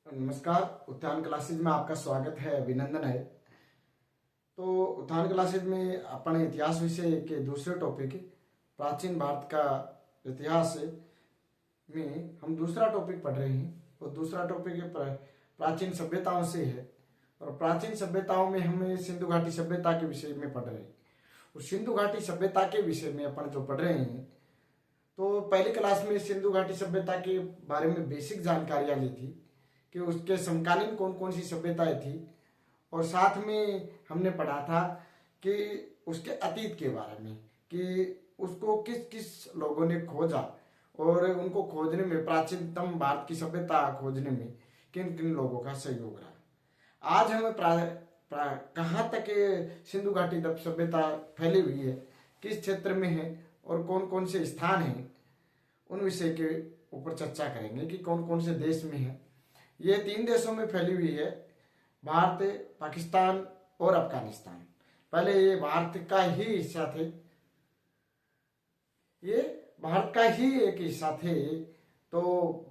नमस्कार। उत्थान क्लासेज में आपका स्वागत है, अभिनंदन है। तो उत्थान क्लासेज में अपने इतिहास विषय के दूसरे टॉपिक प्राचीन भारत का इतिहास में हम दूसरा टॉपिक पढ़ रहे हैं और दूसरा टॉपिक प्राचीन सभ्यताओं से है। और प्राचीन सभ्यताओं में हमें सिंधु घाटी सभ्यता के विषय में पढ़ रहे हैं। और सिंधु घाटी सभ्यता के विषय में अपन जो पढ़ रहे हैं, तो पहली क्लास में सिंधु घाटी सभ्यता के बारे में बेसिक जानकारियां ली थी कि उसके समकालीन कौन कौन सी सभ्यताएं थी, और साथ में हमने पढ़ा था कि उसके अतीत के बारे में कि उसको किस किस लोगों ने खोजा और उनको खोजने में, प्राचीनतम भारत की सभ्यता खोजने में किन किन लोगों का सहयोग रहा। आज हमें कहाँ तक ये सिंधु घाटी सभ्यता फैली हुई है, किस क्षेत्र में है और कौन कौन से स्थान हैं, उन विषय के ऊपर चर्चा करेंगे कि कौन कौन से देश में है। ये 3 देशों में फैली हुई है, भारत, पाकिस्तान और अफगानिस्तान। पहले ये भारत का ही हिस्सा थे, ये भारत का ही एक हिस्सा थे। तो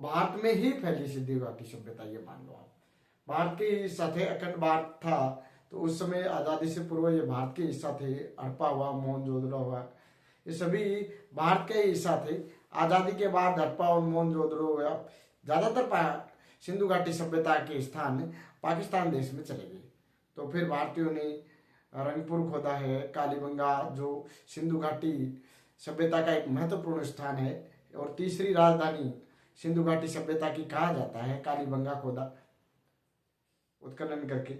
भारत में ही फैली सिंधु घाटी सभ्यता, ये मान लो आप। भारत के हिस्सा थे, अखंड भारत था, तो उस समय आजादी से पूर्व ये भारत के हिस्सा थे। हड़प्पा हुआ, मोहनजोदड़ो हुआ, ये सभी भारत के हिस्सा थे। आजादी के बाद हड़प्पा और मोहनजोदड़ो हुआ, ज्यादातर सिंधु घाटी सभ्यता के स्थान पाकिस्तान देश में चले गए। तो फिर भारतीयों ने रंगपुर खोदा है, कालीबंगा, जो सिंधु घाटी सभ्यता का एक महत्वपूर्ण स्थान है और तीसरी राजधानी सिंधु घाटी सभ्यता की कहा जाता है, कालीबंगा खोदा उत्खनन करके।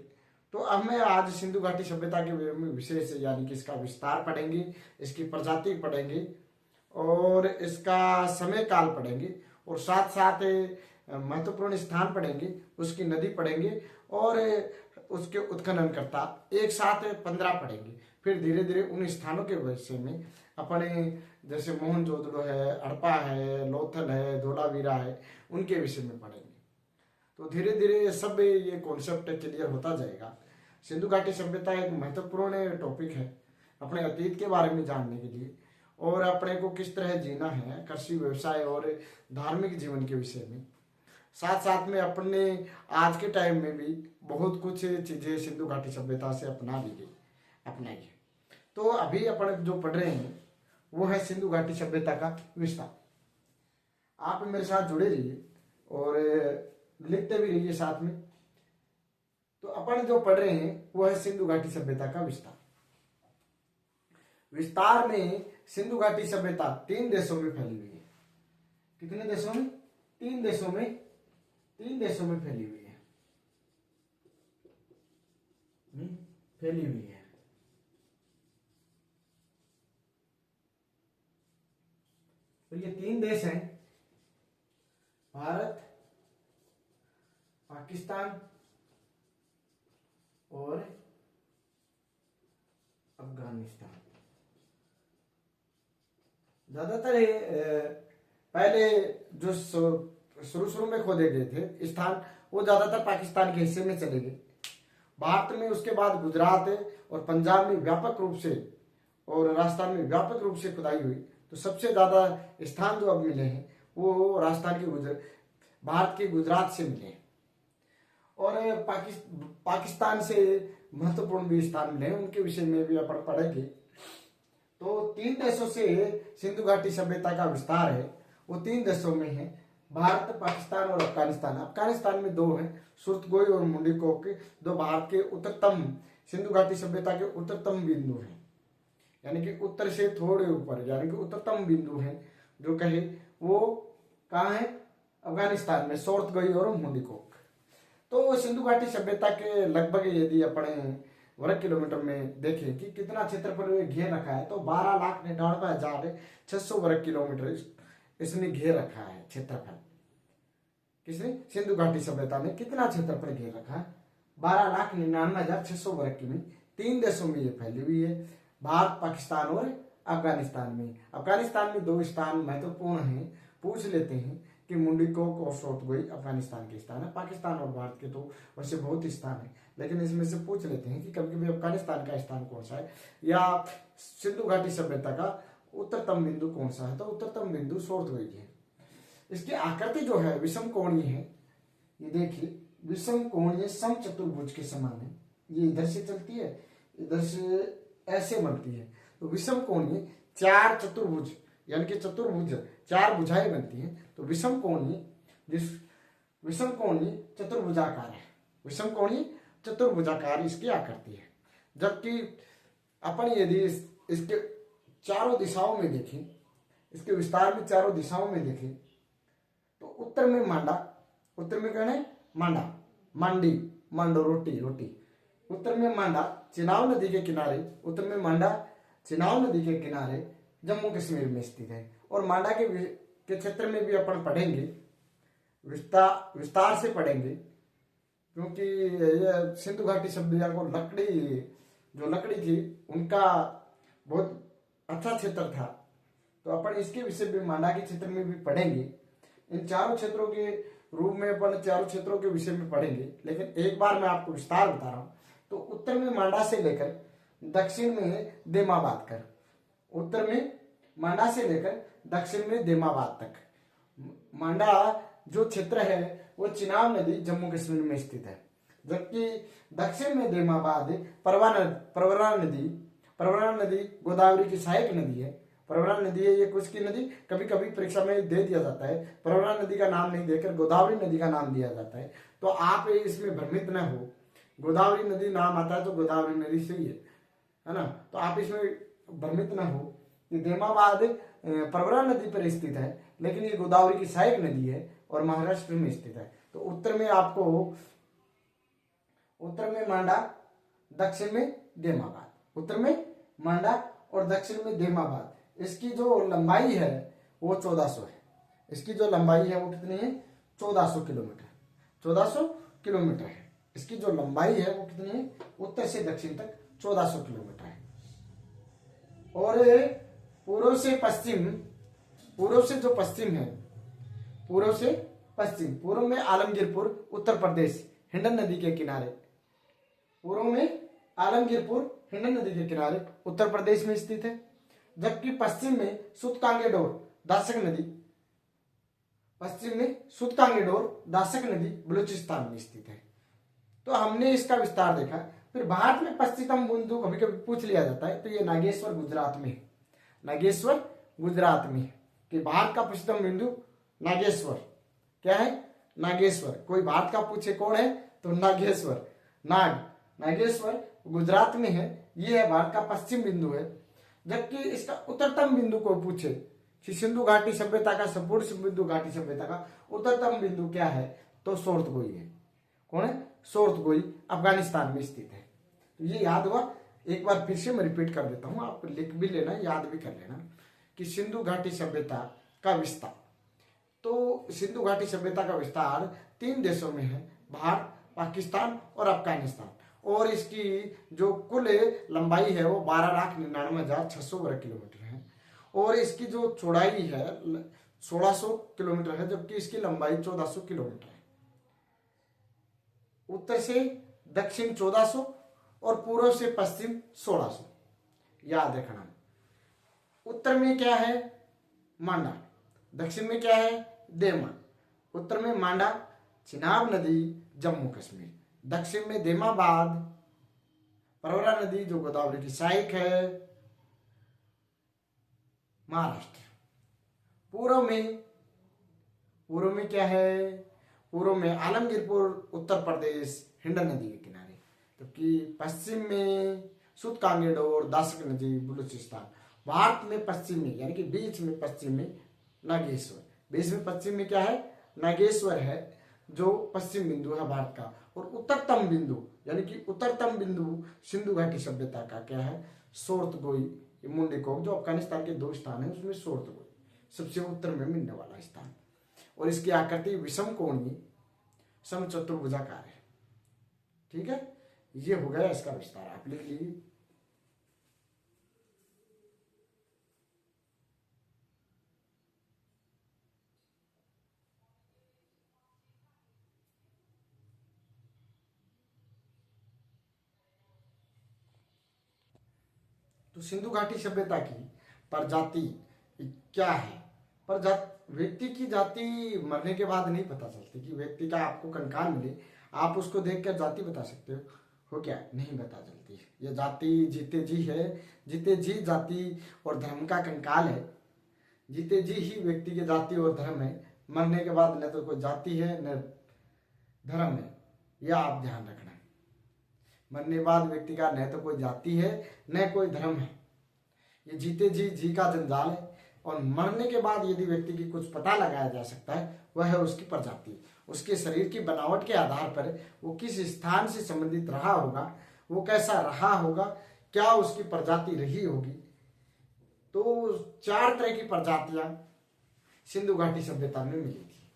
तो हमें आज सिंधु घाटी सभ्यता के विशेष यानी कि इसका विस्तार पढ़ेंगे, इसकी प्रजाति पढ़ेंगे और इसका समय काल पढ़ेंगे, और साथ साथ महत्वपूर्ण स्थान पढ़ेंगे, उसकी नदी पढ़ेंगे और उसके उत्खनन करता, एक साथ 15 पढ़ेंगे। फिर धीरे धीरे उन स्थानों के विषय में अपने, जैसे मोहनजोदड़ो है, हड़प्पा है, लोथल है, धोलावीरा है, उनके विषय में पढ़ेंगे। तो धीरे धीरे सब ये कॉन्सेप्ट क्लियर होता जाएगा। सिंधु घाटी सभ्यता एक महत्वपूर्ण टॉपिक है अपने अतीत के बारे में जानने के लिए, और अपने को किस तरह जीना है, कृषि, व्यवसाय और धार्मिक जीवन के विषय में। साथ साथ में अपने आज के टाइम में भी बहुत कुछ चीजें सिंधु घाटी सभ्यता से अपनाई है। तो अभी अपन जो पढ़ रहे हैं वो है सिंधु घाटी सभ्यता का विस्तार। आप मेरे साथ जुड़े रहिए और लिखते भी रहिए साथ में। तो अपन जो पढ़ रहे हैं वो है सिंधु घाटी सभ्यता का विस्तार। विस्तार में सिंधु घाटी सभ्यता 3 देशों में फैली हुई है। कितने देशों में? 3 देशों में, 3 देशों में फैली हुई है, फैली हुई है। तो ये 3 देश हैं, भारत, पाकिस्तान और अफगानिस्तान। ज्यादातर पहले जो शुरू में खोदे गए थे स्थान, वो ज्यादातर पाकिस्तान के हिस्से में चले गए। भारत में उसके बाद गुजरात और पंजाब में व्यापक रूप से और राजस्थान में व्यापक रूप से खुदाई हुई। तो सबसे ज्यादा स्थान जो अब मिले हैं वो राजस्थान के भारत के गुजरात से मिले हैं, और पाकिस्तान से महत्वपूर्ण भी स्थान मिले हैं, उनके विषय में भी अपन पढ़ेंगे। तो 3 देशों से सिंधु घाटी सभ्यता का विस्तार है, वो 3 देशों में है, भारत, पाकिस्तान और अफगानिस्तान। अफगानिस्तान में 2 हैं, सुरतगोई और मुंडीकोक, दो भारत के उत्तरतम, सिंधु घाटी सभ्यता के उत्तरतम बिंदु हैं, यानी कि उत्तर से थोड़े ऊपर, यानी कि उत्तरतम बिंदु हैं जो कहे, वो कहाँ है? अफगानिस्तान में, सुरतगोई और मुंडीकोक। तो सिंधु घाटी सभ्यता के लगभग यदि अपने वर्ग किलोमीटर में देखें कि कितना क्षेत्रफल घेर रखा है, तो 12,99,600 वर्ग किलोमीटर इसने घेर रखा है क्षेत्रफल। किसने? सिंधु घाटी सभ्यता ने कितना क्षेत्रफल घेर रखा है? 12,99,600 वर्ग किलोमीटर। 3 देशों में ये फैली हुई है, भारत, पाकिस्तान और अफगानिस्तान में। अफगानिस्तान में 2 स्थान महत्वपूर्ण हैं, पूछ लेते हैं कि मुंडीकोक और सुरतगोई अफगानिस्तान के स्थान है। पाकिस्तान और भारत के तो वैसे बहुत स्थान है, लेकिन इसमें से पूछ लेते हैं कि कभी कभी अफगानिस्तान का स्थान कौन सा है, या सिंधु घाटी सभ्यता का उत्तरतम बिंदु कौन सा है? तो उत्तरतम बिंदु सुरतगोई है। इसकी आकृति जो है विषम कोणीय है, ये देखिए विषम कोणीय समचतुर्भुज के समान है। ये इधर से चलती है, इधर से ऐसे बनती है। तो विषम कोणीय चार चतुर्भुज यानी कि चतुर्भुज चार भुजाएं बनती हैं। तो विषम कोणीय चतुर्भुजाकार है। विषम कोणीय चतुर्भुजाकार इसकी आकृति है। जबकि अपन यदि इसके चारों दिशाओं में देखें, इसके विस्तार में चारों दिशाओं में देखें, तो उत्तर में मांडा, उत्तर में क्या है मांडा, मांडी, मांडो रोटी, रोटी। उत्तर में मांडा चिनाब नदी के किनारे, उत्तर में मांडा चिनाब नदी के किनारे जम्मू कश्मीर में स्थित है। और मांडा के क्षेत्र में भी अपन पढ़ेंगे, विस्तार से पढ़ेंगे, क्योंकि ये सिंधु घाटी सभ्यता को लकड़ी थी उनका बहुत अच्छा क्षेत्र था। तो अपन इसके विषय में मांडा के क्षेत्र में भी पढ़ेंगे। इन चारों क्षेत्रों के रूप में अपन चारों क्षेत्रों के विषय में पढ़ेंगे, लेकिन एक बार मैं आपको विस्तार बता रहा हूं। तो उत्तर में मांडा से लेकर दक्षिण में देमाबाद तक, उत्तर में मांडा से लेकर दक्षिण में देमाबाद तक मांडा जो क्षेत्र है वो चिनाब नदी जम्मू कश्मीर में स्थित है। जबकि दक्षिण में देमाबाद प्रवरा नदी गोदावरी की सहायक नदी है। प्रवरा नदी है ये कुछ की नदी, कभी कभी परीक्षा में दे दिया जाता है, प्रवरा नदी का नाम नहीं देकर गोदावरी नदी का नाम दिया जाता है। तो आप इसमें भ्रमित न हो, गोदावरी नदी नाम आता है तो गोदावरी नदी से ही है ना। तो आप इसमें भ्रमित न हो। ये देमाबाद प्रवरा नदी पर स्थित है, लेकिन ये गोदावरी की सहायक नदी है और महाराष्ट्र में स्थित है। तो उत्तर में आपको, उत्तर में मांडा, दक्षिण में देमाबाद, उत्तर में मांडा और दक्षिण में देमाबाद। इसकी जो लंबाई है वो 1400 है। इसकी जो लंबाई है वो कितनी है 1400 किलोमीटर, 1400 किलोमीटर है। इसकी जो लंबाई है वो कितनी है उत्तर से दक्षिण तक 1400 किलोमीटर है। और पूर्व से पश्चिम, पूर्व से जो पश्चिम है, पूर्व से पश्चिम, पूर्व में आलमगीरपुर उत्तर प्रदेश हिंडन नदी के किनारे, पूर्व में आलमगीरपुर हिंडन नदी के किनारे उत्तर प्रदेश में स्थित है। जबकि पश्चिम में सुतकांगेडोर दासक नदी, पश्चिम में सुतकांगेडोर दासक नदी बलूचिस्तान में स्थित है। तो हमने इसका विस्तार देखा। फिर भारत में पश्चिमतम बिंदु कभी कभी पूछ लिया जाता है, तो ये नागेश्वर गुजरात में है। नागेश्वर गुजरात में है कि भारत का पश्चिमतम बिंदु नागेश्वर क्या है, नागेश्वर। कोई भारत का पूछे कौन है तो नागेश्वर, नागेश्वर गुजरात में है। ये है भारत का पश्चिम बिंदु है। जबकि इसका उत्तरतम बिंदु को पूछे कि सिंधु घाटी सभ्यता का, संपूर्ण सिंधु घाटी सभ्यता का उत्तरतम बिंदु क्या है, तो सोर्तगोई है। कौन है, सोर्तगोई अफगानिस्तान में स्थित है। तो ये याद हुआ। एक बार फिर से मैं रिपीट कर देता हूं, आप लिख भी लेना, याद भी कर लेना कि सिंधु घाटी सभ्यता का विस्तार, तो सिंधु घाटी सभ्यता का विस्तार 3 देशों में है, भारत, पाकिस्तान और अफगानिस्तान। और इसकी जो कुल लंबाई है वो 12,99,600 वर्ग किलोमीटर है। और इसकी जो चौड़ाई है 1600 किलोमीटर है, जबकि इसकी लंबाई 1400 किलोमीटर है। उत्तर से दक्षिण 1400 और पूर्व से पश्चिम 1600, याद रखना। उत्तर में क्या है मांडा, दक्षिण में क्या है देमा। उत्तर में मांडा चिनाब नदी जम्मू कश्मीर, दक्षिण में देमाबाद प्रवरा नदी जो गोदावरी की सहायक है महाराष्ट्र। पूर्व में क्या है, पूर्व में आलमगीरपुर उत्तर प्रदेश हिंडन नदी के किनारे। जबकि पश्चिम में सुतकांगेडोर दासक नदी बलूचिस्तान। भारत में पश्चिम में यानी कि बीच में पश्चिम में नागेश्वर, बीच में पश्चिम में क्या है नागेश्वर है, जो पश्चिम बिंदु है भारत का। और उत्तरतम बिंदु यानी कि उत्तरतम बिंदु सिंधु घाटी सभ्यता का क्या है सोर्तगोई मुंडीकोक, जो अफगानिस्तान के 2 स्थान है उसमें सोर्तगोई सबसे उत्तर में मिलने वाला स्थान। और इसकी आकृति विषम कोणीय समचतुर्भुजाकार है। ठीक है, ये हो गया इसका विस्तार, आप लिख लीजिए। तो सिंधु घाटी सभ्यता की प्रजाति क्या है, व्यक्ति की जाति मरने के बाद नहीं पता चलती। कि व्यक्ति का आपको कंकाल मिले, आप उसको देखकर जाति बता सकते हो क्या? नहीं बता चलती। ये जाति जीते जी है, जीते जी जाति और धर्म का कंकाल है। जीते जी ही व्यक्ति की जाति और धर्म है, मरने के बाद न तो कोई जाति है न धर्म है। यह आप ध्यान रखना। मरने के बाद व्यक्ति का न तो कोई जाति है न कोई धर्म है। ये जीते जी जी का जंजाल है। और मरने के बाद यदि व्यक्ति की कुछ पता लगाया जा सकता है, वह है उसकी प्रजाति। उसके शरीर की बनावट के आधार पर वो किस स्थान से संबंधित रहा होगा, वो कैसा रहा होगा, क्या उसकी प्रजाति रही होगी। तो 4 तरह की प्रजातियां सिंधु घाटी सभ्यता में मिली थी।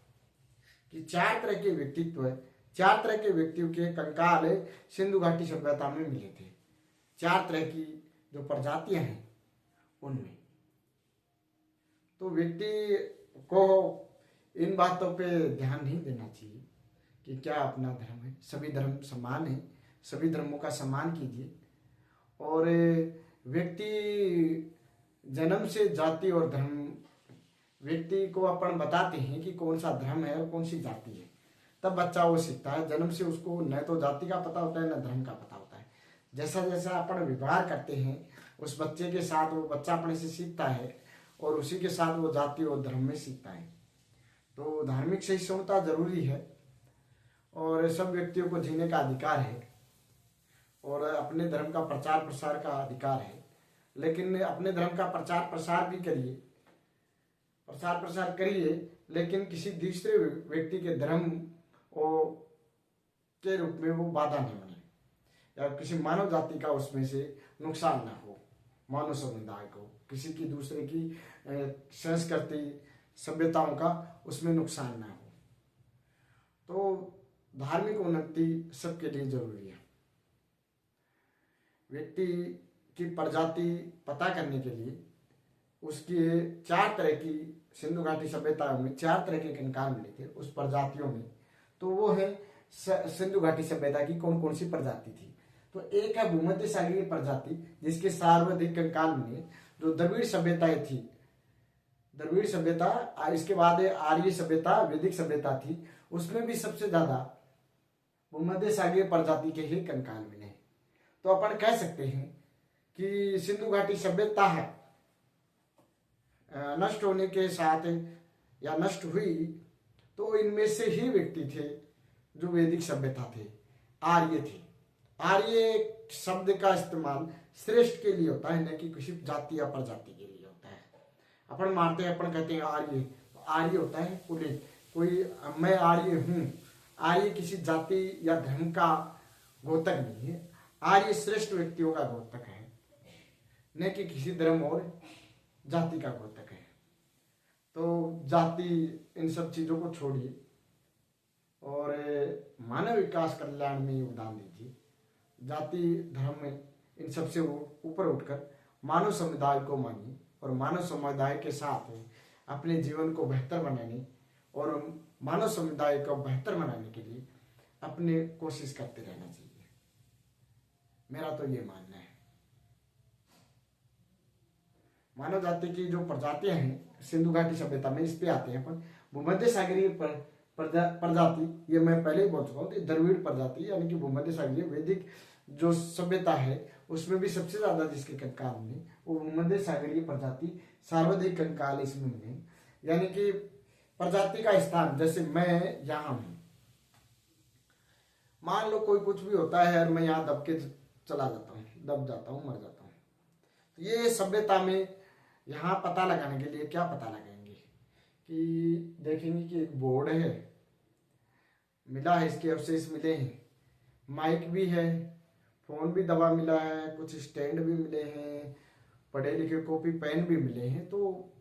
कि 4 तरह के व्यक्तित्व, 4 तरह के व्यक्तियों के कंकाल सिंधु घाटी सभ्यता में मिले थे। 4 तरह की जो प्रजातियां हैं उनमें। तो व्यक्ति को इन बातों पे ध्यान नहीं देना चाहिए कि क्या अपना धर्म है। सभी धर्म समान है, सभी धर्मों का सम्मान कीजिए। और व्यक्ति जन्म से जाति और धर्म व्यक्ति को अपन बताते हैं कि कौन सा धर्म है और कौन सी जाति है, तब बच्चा वो सीखता है। जन्म से उसको न तो जाति का पता होता है न धर्म का पता होता है। जैसा जैसा अपन व्यवहार करते हैं उस बच्चे के साथ, वो बच्चा अपने से सीखता है और उसी के साथ वो जाति और धर्म में सीखता है। तो धार्मिक सहिष्णुता जरूरी है और सब व्यक्तियों को जीने का अधिकार है और अपने धर्म का प्रचार प्रसार का अधिकार है। लेकिन अपने धर्म का प्रचार प्रसार भी करिए, प्रसार प्रसार करिए, लेकिन किसी दूसरे व्यक्ति के धर्म के रूप में वो बाधा नहीं बने या किसी मानव जाति का उसमें से नुकसान ना हो। मानव समुदाय को किसी की दूसरे की संस्कृति सभ्यताओं का उसमें नुकसान ना हो। तो धार्मिक उन्नति सबके लिए जरूरी है। व्यक्ति की प्रजाति पता करने के लिए उसकी 4 तरह की सिंधु घाटी सभ्यता में 4 तरह के कंकाल मिले थे उस प्रजातियों में। तो वो है सिंधु घाटी सभ्यता की कौन कौन सी प्रजाति थी। तो एक है भूमध्य सागरीय प्रजाति जिसके सर्वाधिक कंकाल मिले, जो द्रविड़ सभ्यताएं थी। द्रविड़ सभ्यता, इसके बाद आर्य सभ्यता, वैदिक सभ्यता थी, उसमें भी सबसे ज्यादा भूमध्य सागरीय प्रजाति के ही कंकाल मिले। तो अपन कह सकते हैं कि सिंधु घाटी सभ्यता है नष्ट होने के साथ या नष्ट हुई तो इनमें से ही व्यक्ति थे जो वैदिक सभ्यता थे, आर्य थे। आर्य शब्द का इस्तेमाल श्रेष्ठ के लिए होता है, न कि किसी जाति या प्रजाति के लिए होता है। अपन मानते हैं, अपन कहते हैं आर्य, तो आर्य होता है कुलीन, कोई मैं आर्य हूं। आर्य किसी जाति या धर्म का घोतक नहीं है। आर्य श्रेष्ठ व्यक्तियों का घोतक है, न कि किसी धर्म और जाति का घोतक है। तो जाति इन सब चीजों को छोड़िए और मानव विकास कल्याण में योगदान दीजिए। जाति धर्म इन सबसे ऊपर उठकर मानव समुदाय को मानिए और मानव समुदाय के साथ अपने जीवन को बेहतर बनाने और मानव समुदाय को बेहतर बनाने के लिए अपने कोशिश करते रहना चाहिए। मेरा तो ये मानना है। मानव जाति की जो प्रजातियां हैं सिंधु घाटी सभ्यता में, इस पे आते हैं अपन। भूमध्य सागरीय प्रजाति, ये मैं पहले ही बोल चुका हूँ, द्रविड़ प्रजाति यानी कि भूमध्य सागरीय वैदिक जो सभ्यता है उसमें भी सबसे ज्यादा जिसके कंकाल मिले वो भूमध्य सागरीय प्रजाति, सर्वाधिक कंकाल इसमें मिले। यानी कि प्रजाति का स्थान, जैसे मैं यहाँ हूं, मान लो कोई कुछ भी होता है और मैं यहाँ दब के चला जाता हूँ, दब जाता हूँ, मर जाता हूँ। तो ये सभ्यता में यहाँ पता लगाने के लिए क्या पता लगाएंगे कि देखेंगे कि एक बोर्ड है मिला है, इसके अवशेष मिले हैं, माइक भी है, फोन भी दबा मिला है, कुछ स्टैंड भी मिले हैं, पढ़े लिखे कॉपी पेन भी मिले हैं। तो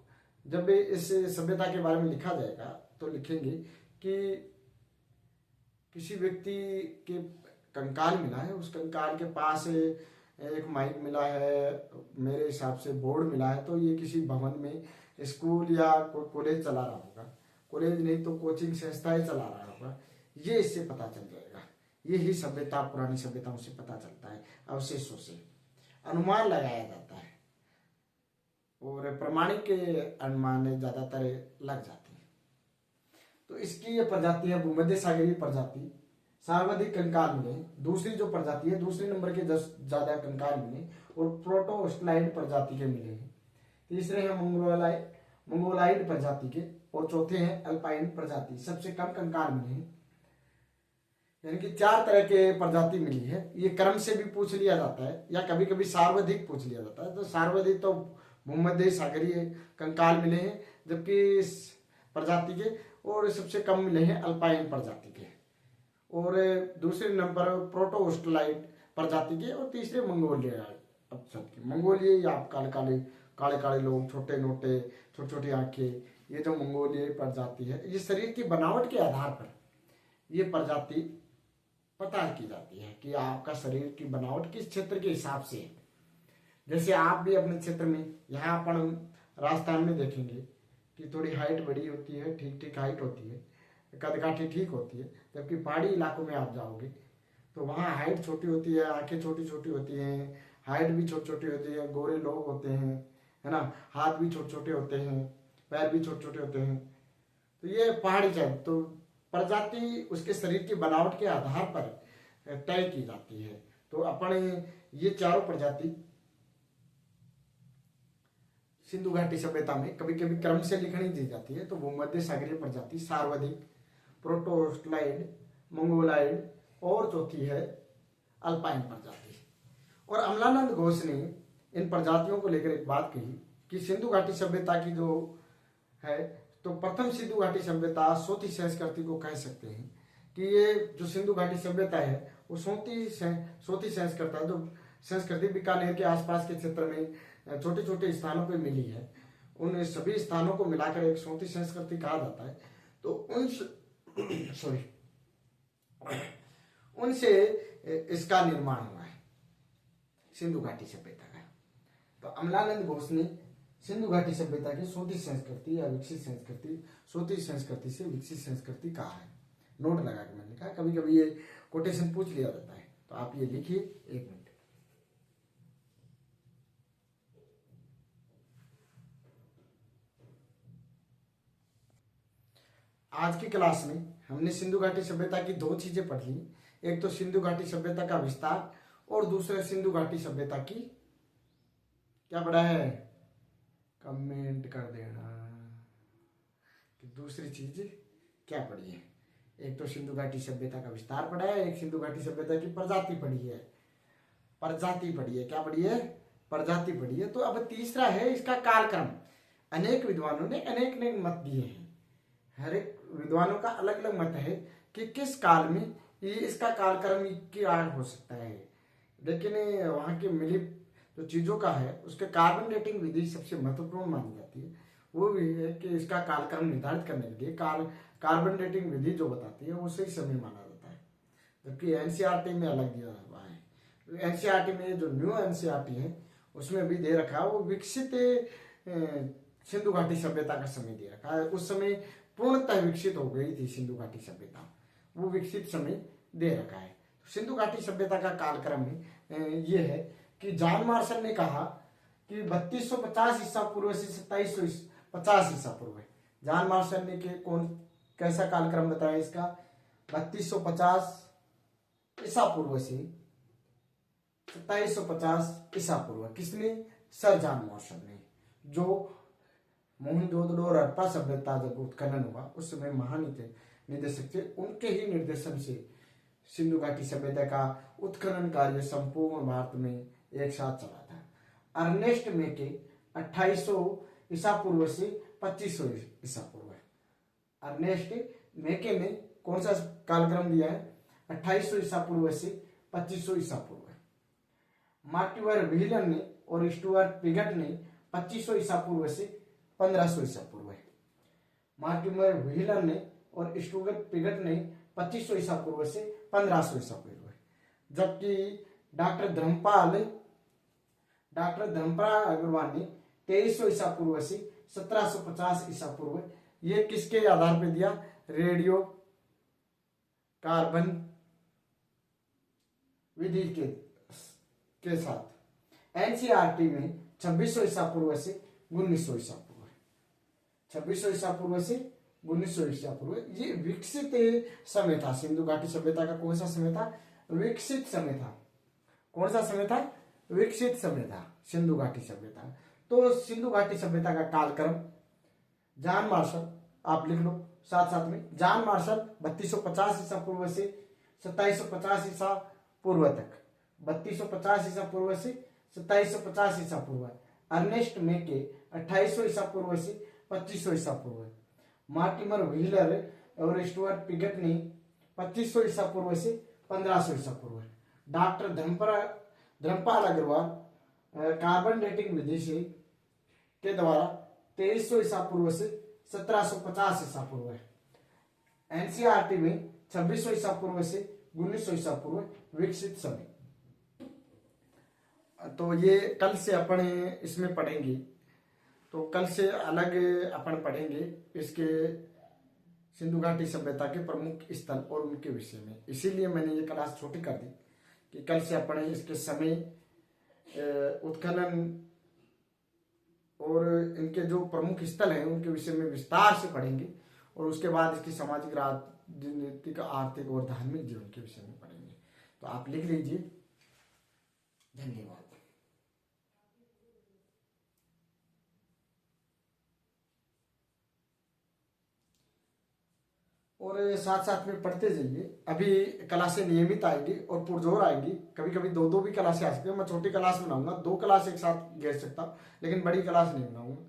जब इस सभ्यता के बारे में लिखा जाएगा तो लिखेंगे कि किसी व्यक्ति के कंकाल मिला है, उस कंकाल के पास एक माइक मिला है, मेरे हिसाब से बोर्ड मिला है। तो ये किसी भवन में स्कूल या कॉलेज चला रहा होगा, कॉलेज नहीं तो कोचिंग संस्थाएं चला रहा होगा। ये इससे पता चल जाएगा। ये ही सभ्यता पुरानी सभ्यताओं से पता चलता है, अवशेषों से अनुमान लगाया जाता है और प्रमाणिक अनुमान ज्यादातर लग जाते हैं। इसकी ये प्रजाति है भूमध्य सागरीय प्रजाति, सर्वाधिक कंकाल मिले। दूसरी जो प्रजाति है, दूसरे नंबर के 10 ज्यादा कंकाल मिले और प्रोटोस्टलाइड प्रजाति के मिले हैं। तीसरे हैं मंगोलाइड प्रजाति के और चौथे हैं अल्पाइन प्रजाति, सबसे कम कंकाल मिले हैं। यानी कि 4 तरह के प्रजाति मिली है। ये क्रम से भी पूछ लिया जाता है या कभी कभी सार्वधिक पूछ लिया जाता है। तो सार्वधिक तो भूमध्य सागरीय कंकाल मिले हैं, जबकि इस प्रजाति के और सबसे कम मिले हैं अल्पाइन प्रजाति के, और दूसरे नंबर प्रोटोस्टलाइड प्रजाति के, और तीसरे मंगोलियाई आप काले काले काले काले लोग, छोटे नोटे, छोटी छोटी आंखें, ये जो मंगोलियाई प्रजाति है, ये शरीर की बनावट के आधार पर ये प्रजाति पता की जाती है कि आपका शरीर की बनावट किस क्षेत्र के हिसाब से है। जैसे आप भी अपने क्षेत्र में, यहाँ अपन राजस्थान में देखेंगे कि थोड़ी हाइट बड़ी होती है, ठीक ठीक हाइट होती है, कदकाठी ठीक होती है, जबकि पहाड़ी इलाकों में आप जाओगे तो वहाँ हाइट छोटी होती है, आंखें छोटी छोटी होती हैं, हाइट भी छोटी छोटी होती है, गोरे लोग होते हैं, है ना, हाथ भी छोटे छोटे होते हैं, पैर भी छोटे छोटे होते हैं। तो ये पहाड़ी जात, तो प्रजाति उसके शरीर की बनावट के आधार पर तय की जाती है। तो अपने ये चारों प्रजाति सिंधु घाटी सभ्यता में कभी कभी क्रम से लिखनी दी जाती है। तो भूमध्य सागरीय प्रजाति, सर्वाधिक, प्रोटोस्टलाइड, मंगोलाइड और चौथी है अल्पाइन प्रजाति। और अमलानंद घोष ने इन प्रजातियों को लेकर एक बात कही कि सिंधु घाटी सभ्यता की जो है, तो प्रथम सिंधु घाटी सभ्यता सोती संस्कृति को कह सकते हैं कि ये जो सिंधु घाटी सभ्यता है वो सोती संस्कृति है, जो संस्कृति बीकानेर के आसपास के क्षेत्र में छोटे छोटे स्थानों पे मिली है, उन सभी स्थानों को मिलाकर एक सोती संस्कृति कहा जाता है। तो उनसे इसका निर्माण हुआ है सिंधु घाटी सभ्यता का। तो अमलानंद घोष ने सिंधु घाटी सभ्यता की सोती संस्कृति या विकसित संस्कृति, सोती संस्कृति से विकसित संस्कृति कहा है। नोट लगा के मैंने कहा, कभी कभी ये कोटेशन पूछ लिया जाता है, तो आप ये लिखिए 1 मिनट। आज की क्लास में हमने सिंधु घाटी सभ्यता की 2 चीजें पढ़ी। एक तो सिंधु घाटी सभ्यता का विस्तार और दूसरा सिंधु घाटी सभ्यता की क्या पढ़ा है, कमेंट कर देना कि दूसरी चीज क्या पढ़ी है। एक तो सिंधु घाटी सभ्यता का विस्तार पढ़ा है, एक सिंधु घाटी सभ्यता की प्रजाति पढ़ी है, क्या पढ़ी है, प्रजाति पढ़ी है। तो अब तीसरा है इसका कालक्रम। अनेक विद्वानों ने अनेक अनेक मत दिए हैं, हर एक विद्वानों का अलग अलग मत है कि किस काल में ये इसका कालक्रम क्या हो सकता है। लेकिन वहाँ की मिली जो चीजों का है उसके कार्बन डेटिंग विधि सबसे महत्वपूर्ण मानी जाती है। वो भी है कि इसका कालक्रम निर्धारित करने के लिए कार्बन डेटिंग विधि जो बताती है वो सही समय माना जाता है, जबकि एनसीईआरटी में अलग दिया हुआ है। एनसीईआरटी में जो न्यू एनसीईआरटी है उसमें भी दे रखा है वो विकसित सिंधु घाटी सभ्यता का समय दे रखा है। उस समय पूर्णतः विकसित हो गई थी सिंधु घाटी सभ्यता, वो विकसित समय दे रखा है। तो सिंधु घाटी सभ्यता का कालक्रम में ये है कि जॉन मार्शल ने कहा कि 3250 ईसा पूर्व से 2750 ईसा पूर्व है। जॉन मार्शल ने कैसा कालक्रम बताया इसका, 3250 ईसा पूर्व से 2750 ईसा पूर्व। किसने, सर जॉन मार्शल ने, जो मोहनजोदड़ो और हड़प्पा सभ्यता जब उत्खनन हुआ उस समय महानिदेशक थे, उनके ही निर्देशन से सिंधु घाटी सभ्यता का उत्खनन कार्य संपूर्ण भारत में एक साथ चला था। अर्नेस्ट मेके 2800 ईसा पूर्व से 2500 ईसा पूर्व है। अर्नेस्ट मेके ने कौन सा कालक्रम दिया है, 2800 ईसा पूर्व से 2500 ईसा पूर्व है। मार्टिवर व्हीलन ने और स्टुअर्ट पिगट ने 2500 ईसा पूर्व से 1500 ईसा पूर्व है। मार्टिवर व्हीलन ने और स्टुअर्ट पिगट ने 2500 ईसा पूर्व से 1500 ईसा पूर्व है। जबकि डॉक्टर धर्मपाल अग्रवाल ने 2300 ईसा पूर्व से 1750 ईसा पूर्व, ये किसके आधार पे दिया, रेडियो कार्बन विधि के साथ। एनसीईआरटी में 2600 ईसा पूर्व से 1900 ईसा पूर्व, 2600 ईसा पूर्व से 1900 ईसा पूर्व। ये विकसित समय था। सिंधु घाटी सभ्यता का कौन सा समय था? विकसित समय था। कौन सा समय था? विकसित समय था सिंधु घाटी सभ्यता। तो सिंधु घाटी सभ्यता का कालक्रम, जॉन मार्शल आप लिख लो साथ साथ में। जॉन मार्शल 3250 ईसा पूर्व से 2750 ईसा पूर्व तक, 3250 ईसा पूर्व से 2750 ईसा पूर्व। अर्नेस्ट मेके 2800 ईसा पूर्व से 2500 ईसा पूर्व। मार्टिमर व्हीलर और स्टुअर्ट पिगटनी 2500 ईसा पूर्व से 1500 ईसा पूर्व। Doctor Dharampal Agrawal carbon dating विधि से के द्वारा 2300 ईसा पूर्व से 1750 ईसा पूर्व है। एनसीईआरटी में 2600 ईसा पूर्व से 1900 ईसा पूर्व विकसित समय। तो ये कल से अपन इसमें पढ़ेंगे। तो कल से अलग अपन पढ़ेंगे इसके सिंधु घाटी सभ्यता के प्रमुख स्थल और उनके विषय में। इसीलिए मैंने ये क्लास छोटी कर दी कि कल से अपन इसके समय, उत्खनन और इनके जो प्रमुख स्थल हैं उनके विषय में विस्तार से पढ़ेंगे, और उसके बाद इसकी सामाजिक, राजनीतिक, आर्थिक और धार्मिक जीवन के विषय में पढ़ेंगे। तो आप लिख लीजिए। धन्यवाद। और साथ साथ में पढ़ते जाइए। अभी क्लासें नियमित आएंगी और पुरजोर आएंगी। कभी कभी दो दो भी क्लासें आ सकती है। मैं छोटी क्लास बनाऊंगा, 2 क्लास एक साथ घेर सकता हूँ, लेकिन बड़ी क्लास नहीं बनाऊंगा,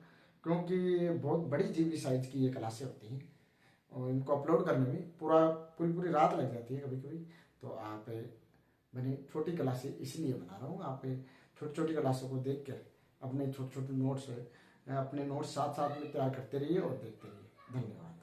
क्योंकि बहुत बड़ी जीबी साइज की ये क्लासें होती हैं और इनको अपलोड करने में पूरी पूरी रात लग जाती है कभी कभी। तो आप, मैंने छोटी क्लासें इसलिए बना रहा हूँ। आप छोटी छोटी क्लासों को देख कर अपने छोटे छोटे नोट्स, अपने नोट्स साथ साथ में तैयार करते रहिए और देखते रहिए। धन्यवाद।